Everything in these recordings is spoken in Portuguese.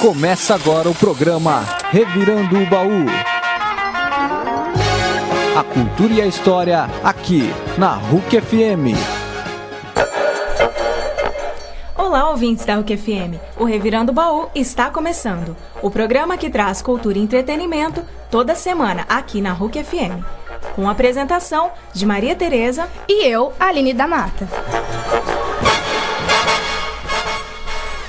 Começa agora o programa Revirando o Baú. A cultura e a história aqui na RUC FM. Olá, ouvintes da RUC FM. O Revirando o Baú está começando. O programa que traz cultura e entretenimento toda semana aqui na RUC FM. Com a apresentação de Maria Tereza e eu, Aline da Mata.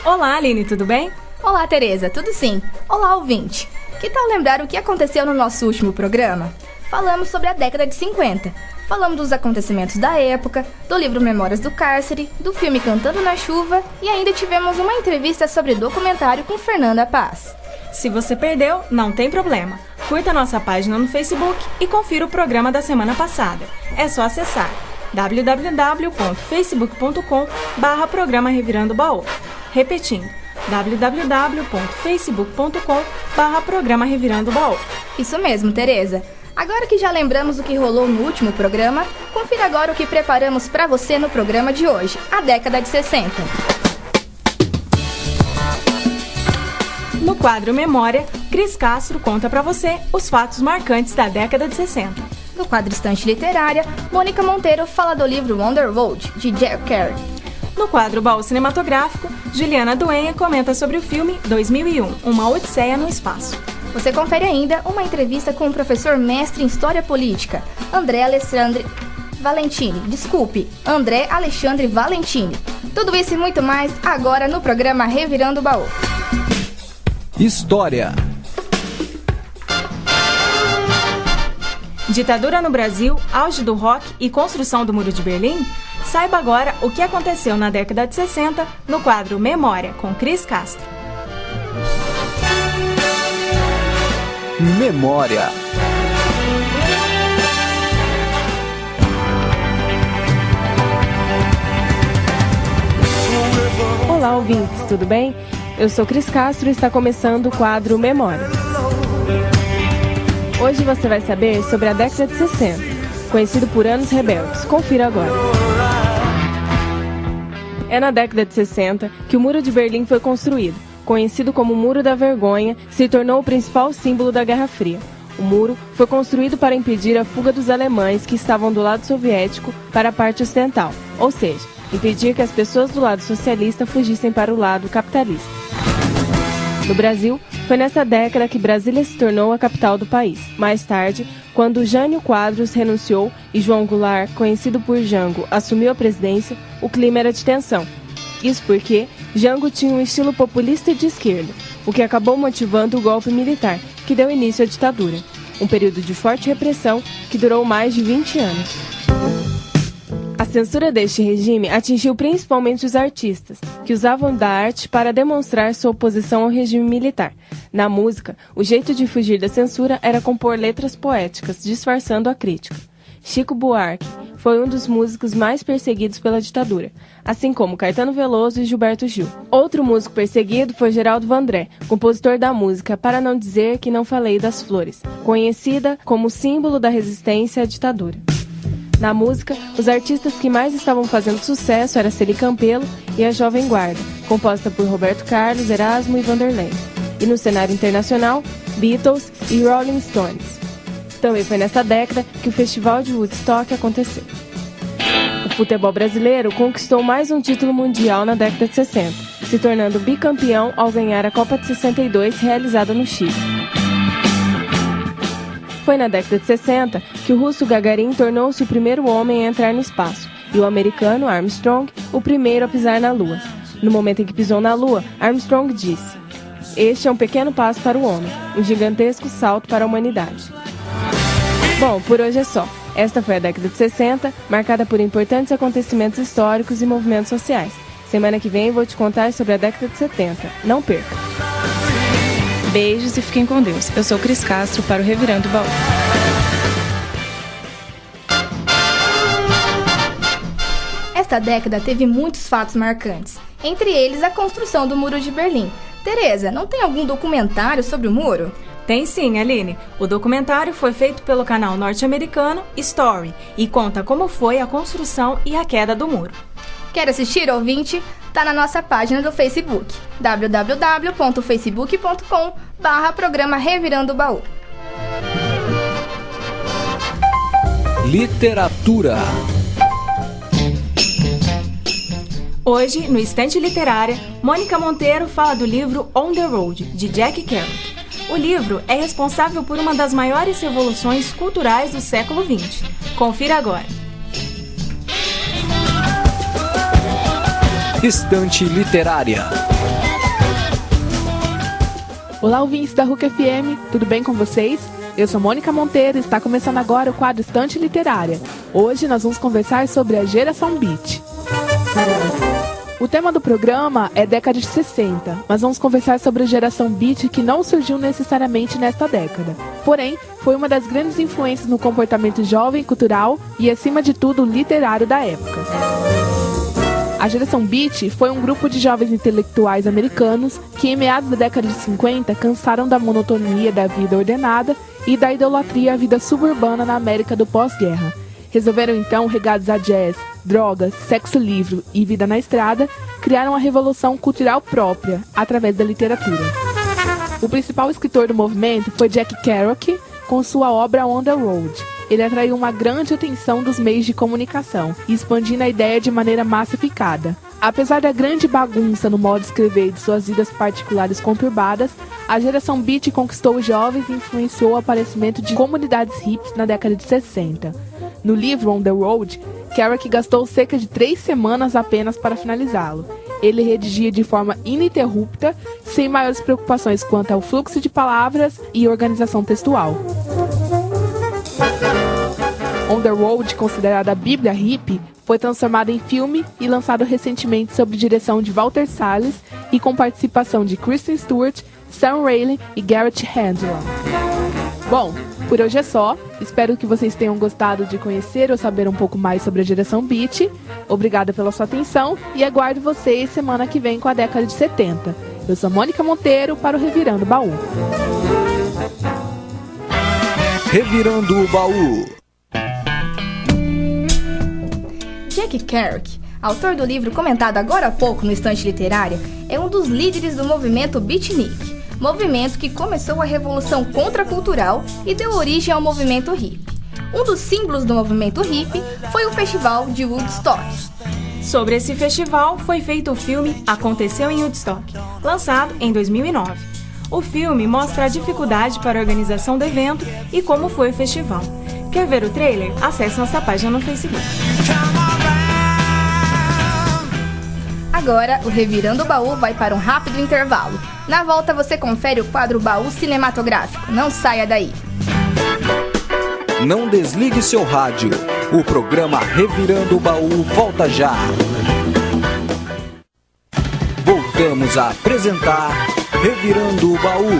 Olá, Aline, tudo bem? Olá, Tereza, tudo sim? Olá, ouvinte. Que tal lembrar o que aconteceu no nosso último programa? Falamos sobre a década de 50. Falamos dos acontecimentos da época, do livro Memórias do Cárcere, do filme Cantando na Chuva e ainda tivemos uma entrevista sobre documentário com Fernanda Paz. Se você perdeu, não tem problema. Curta nossa página no Facebook e confira o programa da semana passada. É só acessar www.facebook.com/programa Revirando o Baú. Repetindo, www.facebook.com/programa Revirando o Baú. Isso mesmo, Tereza. Agora que já lembramos o que rolou no último programa, confira agora o que preparamos para você no programa de hoje, a década de 60. No quadro Memória, Cris Castro conta para você os fatos marcantes da década de 60. No quadro Estante Literária, Mônica Monteiro fala do livro Wonderworld, de Jack Carey. No quadro Baú Cinematográfico, Juliana Duenha comenta sobre o filme 2001, Uma Odisseia no Espaço. Você confere ainda uma entrevista com o professor mestre em História Política, André Alexandre Valentini. Tudo isso e muito mais agora no programa Revirando o Baú. História. Ditadura no Brasil, auge do rock e construção do Muro de Berlim? Saiba agora o que aconteceu na década de 60 no quadro Memória, com Cris Castro. Memória. Olá, ouvintes, tudo bem? Eu sou Cris Castro e está começando o quadro Memória. Hoje você vai saber sobre a década de 60, conhecido por Anos Rebeldes. Confira agora. É na década de 60 que o Muro de Berlim foi construído. Conhecido como Muro da Vergonha, se tornou o principal símbolo da Guerra Fria. O muro foi construído para impedir a fuga dos alemães que estavam do lado soviético para a parte ocidental, ou seja, impedir que as pessoas do lado socialista fugissem para o lado capitalista. No Brasil, foi nessa década que Brasília se tornou a capital do país. Mais tarde, quando Jânio Quadros renunciou e João Goulart, conhecido por Jango, assumiu a presidência, o clima era de tensão. Isso porque Jango tinha um estilo populista e de esquerda, o que acabou motivando o golpe militar, que deu início à ditadura. Um período de forte repressão que durou mais de 20 anos. A censura deste regime atingiu principalmente os artistas, que usavam da arte para demonstrar sua oposição ao regime militar. Na música, o jeito de fugir da censura era compor letras poéticas, disfarçando a crítica. Chico Buarque foi um dos músicos mais perseguidos pela ditadura, assim como Caetano Veloso e Gilberto Gil. Outro músico perseguido foi Geraldo Vandré, compositor da música Para Não Dizer Que Não Falei das Flores, conhecida como símbolo da resistência à ditadura. Na música, os artistas que mais estavam fazendo sucesso eram Celi Campelo e a Jovem Guarda, composta por Roberto Carlos, Erasmo e Vanderlei. E no cenário internacional, Beatles e Rolling Stones. Também foi nessa década que o Festival de Woodstock aconteceu. O futebol brasileiro conquistou mais um título mundial na década de 60, se tornando bicampeão ao ganhar a Copa de 62 realizada no Chile. Foi na década de 60 que o russo Gagarin tornou-se o primeiro homem a entrar no espaço e o americano Armstrong o primeiro a pisar na Lua. No momento em que pisou na Lua, Armstrong disse: "Este é um pequeno passo para o homem, um gigantesco salto para a humanidade." Bom, por hoje é só. Esta foi a década de 60, marcada por importantes acontecimentos históricos e movimentos sociais. Semana que vem vou te contar sobre a década de 70. Não perca! Beijos e fiquem com Deus. Eu sou Cris Castro para o Revirando o Baú. Esta década teve muitos fatos marcantes, entre eles a construção do Muro de Berlim. Tereza, não tem algum documentário sobre o muro? Tem sim, Aline. O documentário foi feito pelo canal norte-americano Story e conta como foi a construção e a queda do muro. Quer assistir, ouvinte? tá na nossa página do Facebook, www.facebook.com/programa Revirando o Baú. Literatura. Hoje, no Estante Literária, Mônica Monteiro fala do livro On the Road, de Jack Kerouac. O livro é responsável por uma das maiores revoluções culturais do século XX. Confira agora. Estante Literária. Olá, ouvintes da RUC FM, tudo bem com vocês? Eu sou Mônica Monteiro e está começando agora o quadro Estante Literária. Hoje nós vamos conversar sobre a geração Beat. O tema do programa é década de 60, mas vamos conversar sobre a geração Beat que não surgiu necessariamente nesta década. Porém, foi uma das grandes influências no comportamento jovem, cultural e, acima de tudo, literário da época. A geração Beat foi um grupo de jovens intelectuais americanos que, em meados da década de 50, cansaram da monotonia da vida ordenada e da idolatria à vida suburbana na América do pós-guerra. Resolveram então, regados a jazz, drogas, sexo livre e vida na estrada, criar uma revolução cultural própria, através da literatura. O principal escritor do movimento foi Jack Kerouac, com sua obra On the Road. Ele atraiu uma grande atenção dos meios de comunicação, expandindo a ideia de maneira massificada. Apesar da grande bagunça no modo de escrever e de suas vidas particulares conturbadas, a geração Beat conquistou os jovens e influenciou o aparecimento de comunidades hippies na década de 60. No livro On the Road, Kerouac gastou cerca de 3 semanas apenas para finalizá-lo. Ele redigia de forma ininterrupta, sem maiores preocupações quanto ao fluxo de palavras e organização textual. On the Road, considerada a Bíblia hippie, foi transformado em filme e lançado recentemente sob direção de Walter Salles e com participação de Kristen Stewart, Sam Raimi e Garrett Hedlund. Bom, por hoje é só. Espero que vocês tenham gostado de conhecer ou saber um pouco mais sobre a geração Beat. Obrigada pela sua atenção e aguardo vocês semana que vem com a década de 70. Eu sou Mônica Monteiro para o Revirando o Baú. Revirando o Baú. Jack Kerouac, autor do livro comentado agora há pouco no Estante Literária, é um dos líderes do movimento Beatnik, movimento que começou a revolução contracultural e deu origem ao movimento hippie. Um dos símbolos do movimento hippie foi o festival de Woodstock. Sobre esse festival foi feito o filme Aconteceu em Woodstock, lançado em 2009. O filme mostra a dificuldade para a organização do evento e como foi o festival. Quer ver o trailer? Acesse nossa página no Facebook. Agora, o Revirando o Baú vai para um rápido intervalo. Na volta você confere o quadro Baú Cinematográfico. Não saia daí. Não desligue seu rádio. O programa Revirando o Baú volta já. Voltamos a apresentar Revirando o Baú.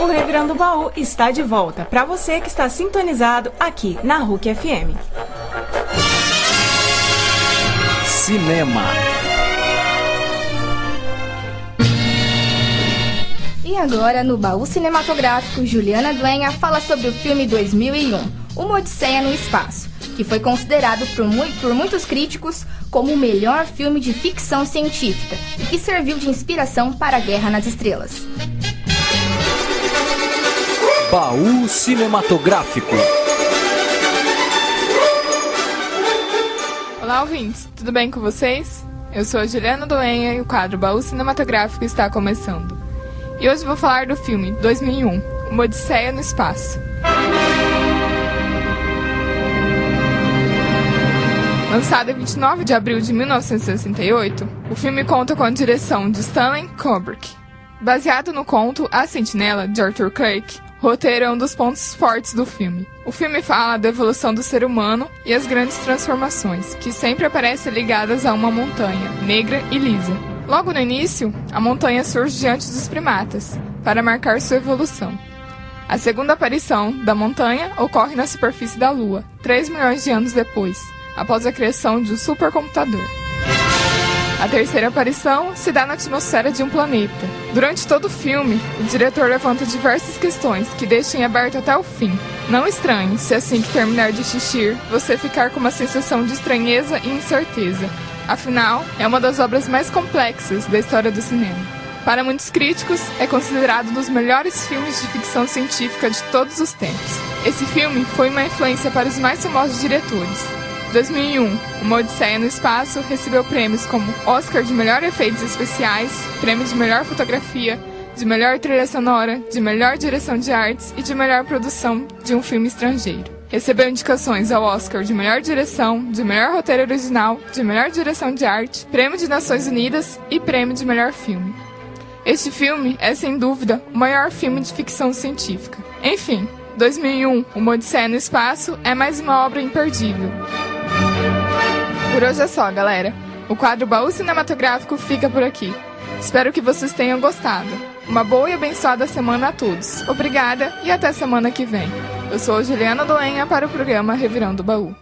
O Revirando o Baú está de volta para você que está sintonizado aqui na RUC FM. Cinema. E agora, no Baú Cinematográfico, Juliana Duenha fala sobre o filme 2001, Uma Odisseia no Espaço, que foi considerado por muitos críticos como o melhor filme de ficção científica e que serviu de inspiração para a Guerra nas Estrelas. Baú Cinematográfico. Olá, ouvintes, tudo bem com vocês? Eu sou a Juliana Duenha e o quadro Baú Cinematográfico está começando. E hoje vou falar do filme 2001, Uma Odisseia no Espaço. Lançado em 29 de abril de 1968, o filme conta com a direção de Stanley Kubrick. Baseado no conto A Sentinela, de Arthur Clarke, o roteiro é um dos pontos fortes do filme. O filme fala da evolução do ser humano e as grandes transformações, que sempre aparecem ligadas a uma montanha, negra e lisa. Logo no início, a montanha surge diante dos primatas, para marcar sua evolução. A segunda aparição da montanha ocorre na superfície da Lua, 3 milhões de anos depois, após a criação de um supercomputador. A terceira aparição se dá na atmosfera de um planeta. Durante todo o filme, o diretor levanta diversas questões que deixam em aberto até o fim. Não estranhe se assim que terminar de assistir, você ficar com uma sensação de estranheza e incerteza. Afinal, é uma das obras mais complexas da história do cinema. Para muitos críticos, é considerado um dos melhores filmes de ficção científica de todos os tempos. Esse filme foi uma influência para os mais famosos diretores. Em 2001, Uma Odisseia no Espaço recebeu prêmios como Oscar de Melhor Efeitos Especiais, Prêmio de Melhor Fotografia, de Melhor Trilha Sonora, de Melhor Direção de Artes e de Melhor Produção de um Filme Estrangeiro. Recebeu indicações ao Oscar de Melhor Direção, de Melhor Roteiro Original, de Melhor Direção de Arte, Prêmio de Nações Unidas e Prêmio de Melhor Filme. Este filme é, sem dúvida, o maior filme de ficção científica. Enfim, 2001, Uma Odisseia no Espaço é mais uma obra imperdível. Por hoje é só, galera. O quadro Baú Cinematográfico fica por aqui. Espero que vocês tenham gostado. Uma boa e abençoada semana a todos. Obrigada e até semana que vem. Eu sou Juliana Doenha para o programa Revirando o Baú.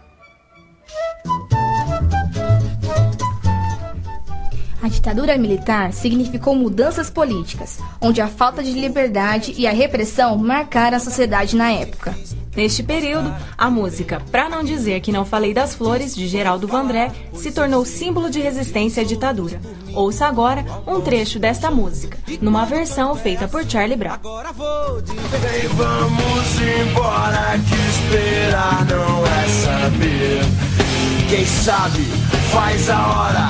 A ditadura militar significou mudanças políticas, onde a falta de liberdade e a repressão marcaram a sociedade na época. Neste período, a música Pra Não Dizer Que Não Falei das Flores, de Geraldo Vandré, se tornou símbolo de resistência à ditadura. Ouça agora um trecho desta música, numa versão feita por Charlie Brown. Agora vou dizer, vamos embora, que esperar não é saber. Quem sabe faz a hora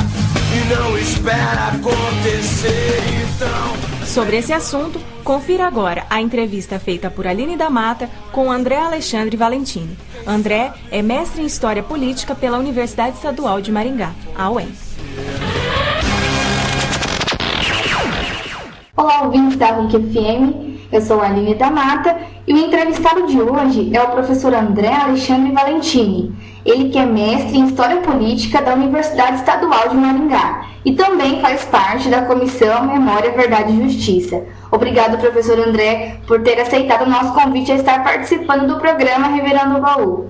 e não espera acontecer, então... Sobre esse assunto, confira agora a entrevista feita por Aline da Mata com André Alexandre Valentini. André é mestre em História Política pela Universidade Estadual de Maringá, a UEM. Olá, ouvintes da RUC FM, eu sou a Aline da Mata e o entrevistado de hoje é o professor André Alexandre Valentini. Ele que é mestre em História Política da Universidade Estadual de Maringá e também faz parte da Comissão Memória, Verdade e Justiça. Obrigado, professor André, por ter aceitado o nosso convite a estar participando do programa Revirando o Baú.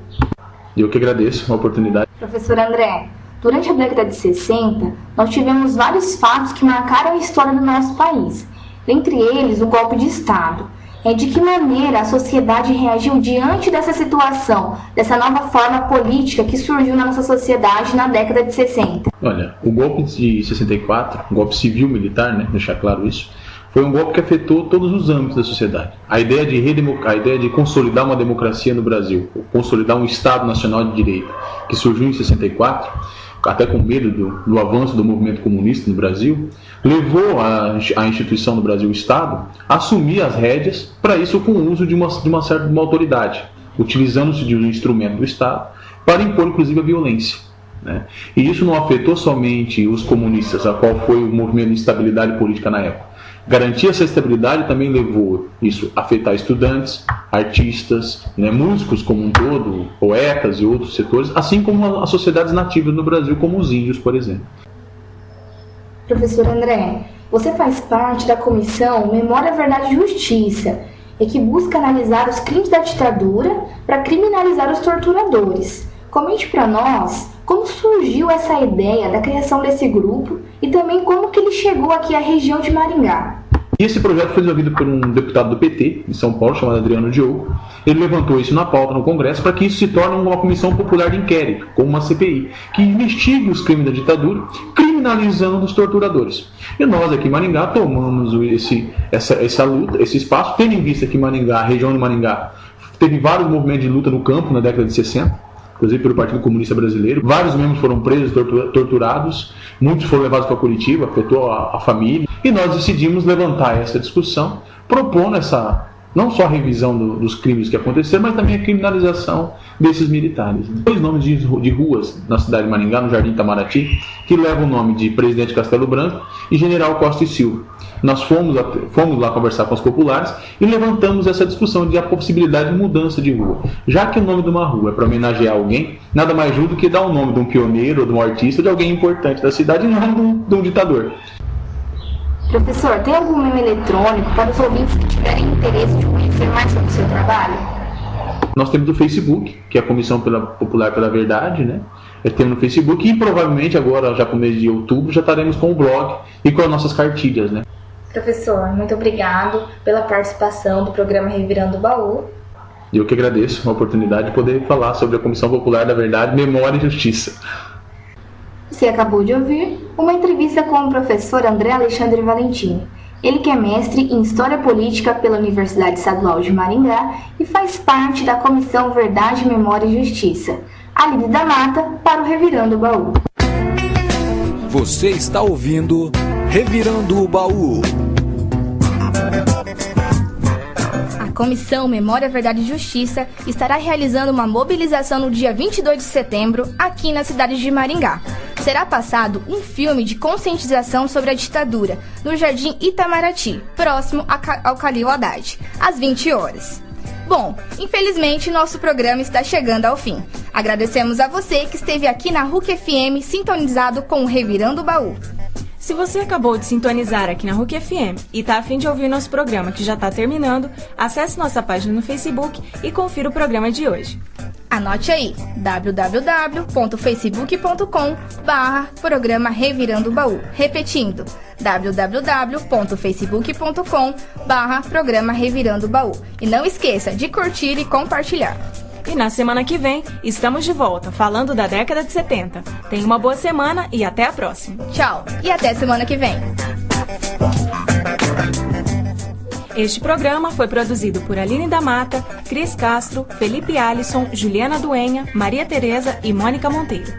Eu que agradeço a oportunidade. Professor André, durante a década de 60, nós tivemos vários fatos que marcaram a história do nosso país. Dentre eles, o golpe de Estado. De que maneira a sociedade reagiu diante dessa situação, dessa nova forma política que surgiu na nossa sociedade na década de 60? Olha, o golpe de 64, o golpe civil-militar, né, deixar claro isso, foi um golpe que afetou todos os âmbitos da sociedade. A ideia de consolidar uma democracia no Brasil, consolidar um Estado Nacional de Direito, que surgiu em 64, até com medo do avanço do movimento comunista no Brasil, levou a instituição do Brasil, o Estado, a assumir as rédeas, para isso com o uso de uma certa autoridade, utilizando-se de um instrumento do Estado para impor inclusive a violência, né? E isso não afetou somente os comunistas, a qual foi o movimento de instabilidade política na época. Garantir essa estabilidade também levou isso a afetar estudantes, artistas, né, músicos como um todo, poetas e outros setores, assim como as sociedades nativas no Brasil, como os índios, por exemplo. Professor André, você faz parte da Comissão Memória, Verdade e Justiça, que busca analisar os crimes da ditadura para criminalizar os torturadores. Comente para nós como surgiu essa ideia da criação desse grupo e também como que ele chegou aqui à região de Maringá. E esse projeto foi desenvolvido por um deputado do PT, de São Paulo, chamado Adriano Diogo. Ele levantou isso na pauta no Congresso para que isso se torne uma comissão popular de inquérito, como uma CPI, que investigue os crimes da ditadura, criminalizando os torturadores. E nós aqui em Maringá tomamos essa luta, esse espaço, tendo em vista que Maringá, a região de Maringá, teve vários movimentos de luta no campo na década de 60, inclusive pelo Partido Comunista Brasileiro. Vários membros foram presos, torturados, muitos foram levados para Curitiba, afetou a família. E nós decidimos levantar essa discussão, propondo não só a revisão dos crimes que aconteceram, mas também a criminalização desses militares. 2 nomes de ruas na cidade de Maringá, no Jardim Itamaraty, que levam o nome de Presidente Castelo Branco e General Costa e Silva. Nós fomos lá conversar com os populares e levantamos essa discussão de a possibilidade de mudança de rua. Já que o nome de uma rua é para homenagear alguém, nada mais justo do que dar o nome de um pioneiro, ou de um artista, ou de alguém importante da cidade, e não de um ditador. Professor, tem algum meme eletrônico para os ouvintes que tiverem interesse de conhecer mais sobre o seu trabalho? Nós temos o Facebook, que é a Comissão Popular pela Verdade, né? temos no Facebook e provavelmente agora, já com o mês de outubro, já estaremos com o blog e com as nossas cartilhas, né? Professor, muito obrigado pela participação do programa Revirando o Baú. Eu que agradeço a oportunidade de poder falar sobre a Comissão Popular da Verdade, Memória e Justiça. Você acabou de ouvir uma entrevista com o professor André Alexandre Valentini. Ele que é mestre em História Política pela Universidade Estadual de Maringá e faz parte da Comissão Verdade, Memória e Justiça. Aline da Mata para o Revirando o Baú. Você está ouvindo Revirando o Baú. A Comissão Memória, Verdade e Justiça estará realizando uma mobilização no dia 22 de setembro aqui na cidade de Maringá. Será passado um filme de conscientização sobre a ditadura no Jardim Itamaraty, próximo ao Calil Haddad, às 20 horas. Bom, infelizmente nosso programa está chegando ao fim. Agradecemos a você que esteve aqui na RUC FM sintonizado com o Revirando o Baú. Se você acabou de sintonizar aqui na RUC FM e está a fim de ouvir nosso programa que já está terminando, acesse nossa página no Facebook e confira o programa de hoje. Anote aí, www.facebook.com/programa Revirando o Baú. Repetindo, www.facebook.com/programa Revirando o Baú. E não esqueça de curtir e compartilhar. E na semana que vem, estamos de volta, falando da década de 70. Tenha uma boa semana e até a próxima. Tchau, e até semana que vem. Este programa foi produzido por Aline da Mata, Cris Castro, Felipe Alisson, Juliana Duenha, Maria Tereza e Mônica Monteiro.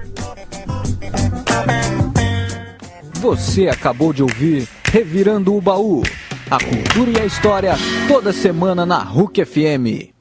Você acabou de ouvir Revirando o Baú. A cultura e a história toda semana na RUC FM.